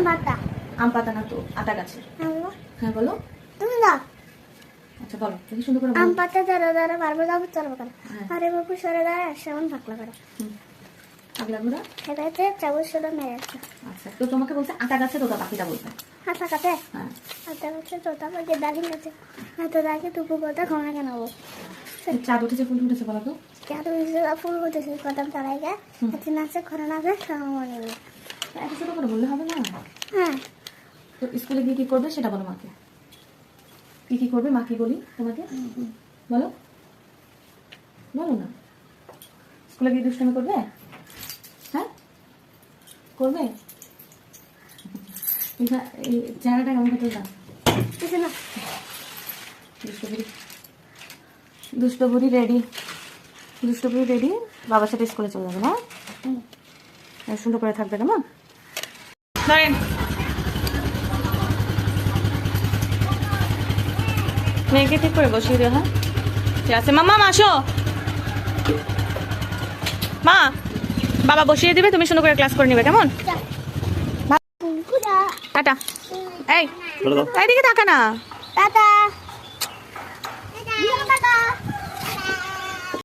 আম পাতা না তো আটা গাছের। হ্যাঁ বলো। তুমি না আচ্ছা বলো দেখি সুন্দর করে আম বলো। পাতা দ্বারা দ্বারা বারবার যাবো চলবে কেন? আরে বাবু সরে দাঁড়া সেমন ভাগলা করে আগলা ঘোরা। এটাতে চাবুক সরে মেরে আছে। আচ্ছা তো তোমাকে বলছে আটা গাছে তোতা পাখিটা বলতে। হাতা কাটে হ্যাঁ হাতা কাটে তোতা পাখি দাগি গেছে হাতে দাগে টুকু বলতে ঘনা কেন হবো চাঁদ উঠেছে ফুল উঠেছে বলো তো। কেন ফুল করতেছি কদম তারাই গে হাতে নাচে ঘরে নাচে মনে নেবে। এত ছোট করে বললে হবে না। হ্যাঁ তো স্কুলে গিয়ে কি করবে সেটা বলো মাকে। কি কি করবে মা কি বলি তোমাকে বলো বলো না। স্কুলে গিয়ে দুষ্টামি করবে? হ্যাঁ করবে। এই চেহারাটা কেমন করতে দাও। কিছু না দুষ্টবুড়ি রেডি। দুষ্টবুড়ি রেডি বাবার সাথে স্কুলে চলে যাবে না। সুন্দর করে থাকবে কেমন। ধরেন মেয়েকে ঠিক করে বসিয়ে দেওয়া। হ্যাঁ ঠিক আছে মামা আসো। মা বাবা বসিয়ে দিবে তুমি সুন্দর করে ক্লাস করে নিবে কেমন। টাটা। এই এইদিকে তাকা না। টাটা।